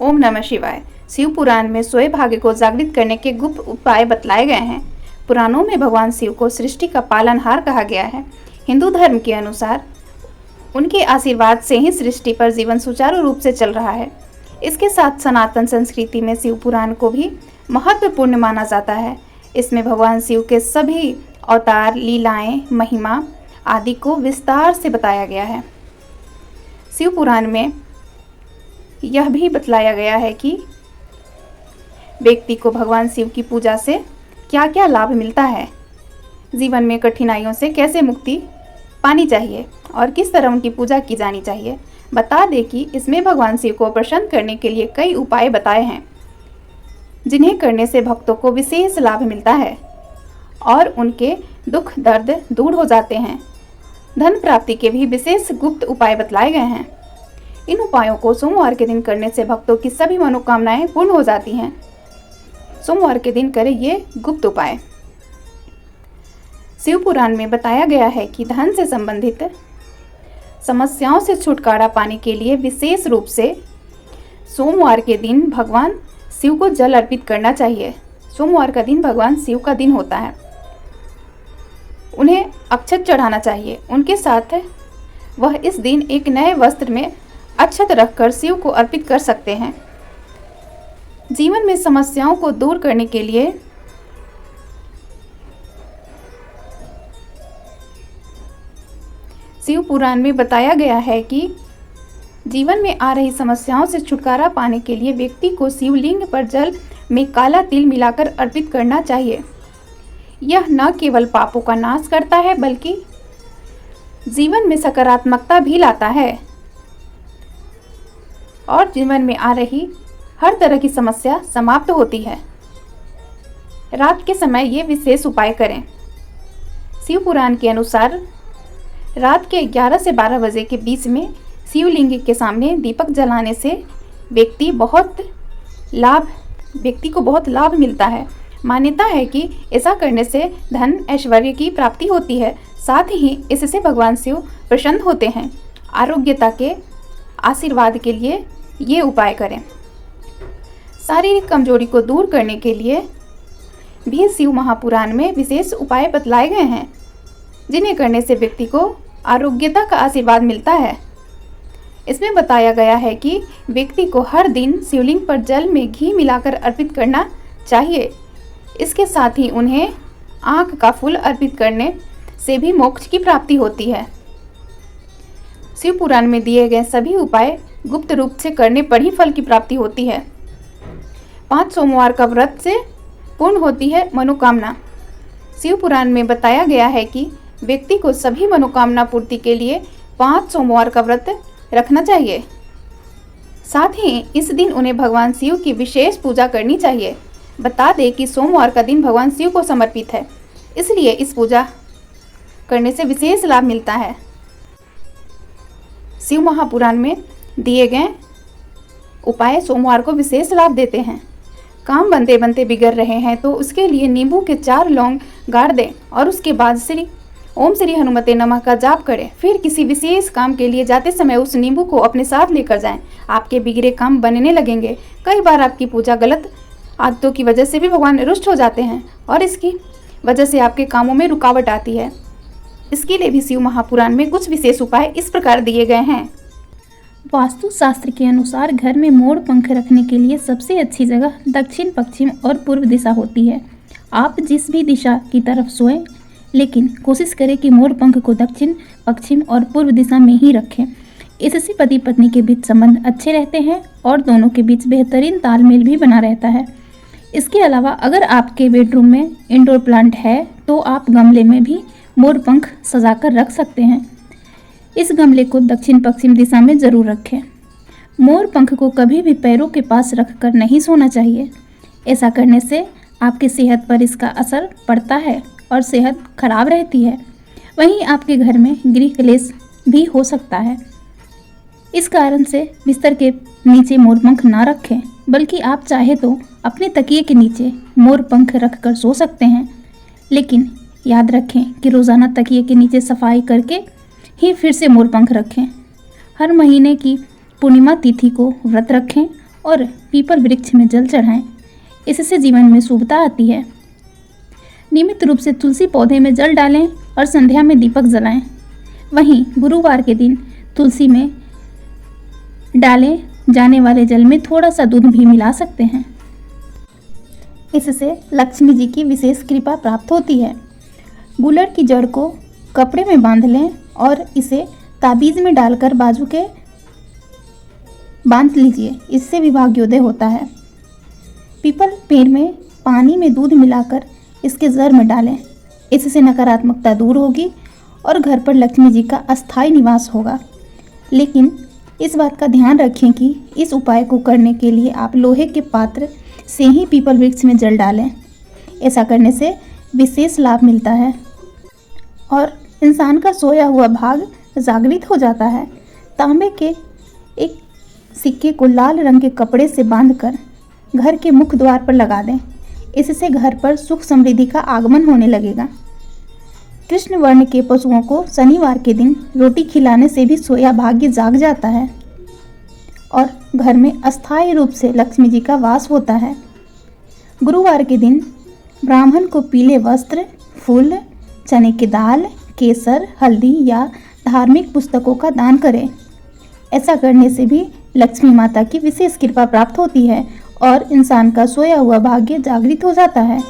ओम नमः शिवाय। शिव पुराण में सोए भाग्य को जागृत करने के गुप्त उपाय बतलाए गए हैं। पुराणों में भगवान शिव को सृष्टि का पालनहार कहा गया है। हिंदू धर्म के अनुसार उनके आशीर्वाद से ही सृष्टि पर जीवन सुचारू रूप से चल रहा है। इसके साथ सनातन संस्कृति में शिव पुराण को भी महत्वपूर्ण माना जाता है। इसमें भगवान शिव के सभी अवतार, लीलाएं, महिमा आदि को विस्तार से बताया गया है। शिव पुराण में यह भी बतलाया गया है कि व्यक्ति को भगवान शिव की पूजा से क्या क्या लाभ मिलता है, जीवन में कठिनाइयों से कैसे मुक्ति पानी चाहिए और किस तरह उनकी पूजा की जानी चाहिए। बता दें कि इसमें भगवान शिव को प्रसन्न करने के लिए कई उपाय बताए हैं, जिन्हें करने से भक्तों को विशेष लाभ मिलता है और उनके दुख दर्द दूर हो जाते हैं। धन प्राप्ति के भी विशेष गुप्त उपाय बतलाए गए हैं। इन उपायों को सोमवार के दिन करने से भक्तों की सभी मनोकामनाएं पूर्ण हो जाती हैं। सोमवार के दिन करें ये गुप्त उपाय। शिव पुराण में बताया गया है कि धन से संबंधित समस्याओं से छुटकारा पाने के लिए विशेष रूप से सोमवार के दिन भगवान शिव को जल अर्पित करना चाहिए। सोमवार का दिन भगवान शिव का दिन होता है। उन्हें अक्षत चढ़ाना चाहिए। उनके साथ वह इस दिन एक नए वस्त्र में अक्षत रखकर शिव को अर्पित कर सकते हैं। जीवन में समस्याओं को दूर करने के लिए शिव पुराण में बताया गया है कि जीवन में आ रही समस्याओं से छुटकारा पाने के लिए व्यक्ति को शिवलिंग पर जल में काला तिल मिलाकर अर्पित करना चाहिए। यह न केवल पापों का नाश करता है बल्कि जीवन में सकारात्मकता भी लाता है और जीवन में आ रही हर तरह की समस्या समाप्त होती है। रात के समय ये विशेष उपाय करें। शिव पुराण के अनुसार रात के 11 से 12 बजे के बीच में शिवलिंग के सामने दीपक जलाने से व्यक्ति को बहुत लाभ मिलता है। मान्यता है कि ऐसा करने से धन ऐश्वर्य की प्राप्ति होती है। साथ ही इससे भगवान शिव प्रसन्न होते हैं। आरोग्यता के आशीर्वाद के लिए ये उपाय करें। शारीरिक कमजोरी को दूर करने के लिए भी शिव महापुराण में विशेष उपाय बतलाए गए हैं, जिन्हें करने से व्यक्ति को आरोग्यता का आशीर्वाद मिलता है। इसमें बताया गया है कि व्यक्ति को हर दिन शिवलिंग पर जल में घी मिलाकर अर्पित करना चाहिए। इसके साथ ही उन्हें आँख का फूल अर्पित करने से भी मोक्ष की प्राप्ति होती है। शिव पुराण में दिए गए सभी उपाय गुप्त रूप से करने पर ही फल की प्राप्ति होती है। 5 सोमवार का व्रत से पूर्ण होती है मनोकामना। शिव पुराण में बताया गया है कि व्यक्ति को सभी मनोकामना पूर्ति के लिए 5 सोमवार का व्रत रखना चाहिए। साथ ही इस दिन उन्हें भगवान शिव की विशेष पूजा करनी चाहिए। बता दें कि सोमवार का दिन भगवान शिव को समर्पित है, इसलिए इस पूजा करने से विशेष लाभ मिलता है। शिव महापुराण में दिए गए उपाय सोमवार को विशेष लाभ देते हैं। काम बनते बनते बिगड़ रहे हैं तो उसके लिए नींबू के 4 लौंग गाड़ दें और उसके बाद ओम श्री हनुमते नमः का जाप करें। फिर किसी विशेष काम के लिए जाते समय उस नींबू को अपने साथ लेकर जाएं। आपके बिगड़े काम बनने लगेंगे। कई बार आपकी पूजा गलत आदतों की वजह से भी भगवान रुष्ट हो जाते हैं और इसकी वजह से आपके कामों में रुकावट आती है। इसके लिए भी शिव महापुराण में कुछ विशेष उपाय इस प्रकार दिए गए हैं। वास्तु शास्त्र के अनुसार घर में मोर पंख रखने के लिए सबसे अच्छी जगह दक्षिण, पश्चिम और पूर्व दिशा होती है। आप जिस भी दिशा की तरफ सोएं, लेकिन कोशिश करें कि मोर पंख को दक्षिण, पश्चिम और पूर्व दिशा में ही रखें। इससे पति पत्नी के बीच संबंध अच्छे रहते हैं और दोनों के बीच बेहतरीन तालमेल भी बना रहता है। इसके अलावा अगर आपके बेडरूम में इंडोर प्लांट है तो आप गमले में भी मोर पंख सजाकर रख सकते हैं। इस गमले को दक्षिण पश्चिम दिशा में ज़रूर रखें। मोर पंख को कभी भी पैरों के पास रखकर नहीं सोना चाहिए। ऐसा करने से आपकी सेहत पर इसका असर पड़ता है और सेहत खराब रहती है। वहीं आपके घर में गृह क्लेश भी हो सकता है। इस कारण से बिस्तर के नीचे मोर पंख ना रखें, बल्कि आप चाहे तो अपने तकिए के नीचे मोर पंख रख कर सो सकते हैं। लेकिन याद रखें कि रोज़ाना तकिए के नीचे सफाई करके ही फिर से मोर पंख रखें। हर महीने की पूर्णिमा तिथि को व्रत रखें और पीपल वृक्ष में जल चढ़ाएं। इससे जीवन में शुभता आती है। नियमित रूप से तुलसी पौधे में जल डालें और संध्या में दीपक जलाएं। वहीं गुरुवार के दिन तुलसी में डाले जाने वाले जल में थोड़ा सा दूध भी मिला सकते हैं। इससे लक्ष्मी जी की विशेष कृपा प्राप्त होती है। गुलड़ की जड़ को कपड़े में बांध लें और इसे ताबीज में डालकर बाजू के बांध लीजिए। इससे भी भाग्योदय होता है। पीपल पेड़ में पानी में दूध मिलाकर इसके जड़ में डालें। इससे नकारात्मकता दूर होगी और घर पर लक्ष्मी जी का अस्थायी निवास होगा। लेकिन इस बात का ध्यान रखें कि इस उपाय को करने के लिए आप लोहे के पात्र से ही पीपल वृक्ष में जल डालें। ऐसा करने से विशेष लाभ मिलता है और इंसान का सोया हुआ भाग जागृत हो जाता है। तांबे के एक सिक्के को लाल रंग के कपड़े से बांधकर घर के मुख्य द्वार पर लगा दें। इससे घर पर सुख समृद्धि का आगमन होने लगेगा। कृष्ण वर्ण के पशुओं को शनिवार के दिन रोटी खिलाने से भी सोया भाग्य जाग जाता है और घर में अस्थायी रूप से लक्ष्मी जी का वास होता है। गुरुवार के दिन ब्राह्मण को पीले वस्त्र, फूल, चने की दाल, केसर, हल्दी या धार्मिक पुस्तकों का दान करें। ऐसा करने से भी लक्ष्मी माता की विशेष कृपा प्राप्त होती है और इंसान का सोया हुआ भाग्य जागृत हो जाता है।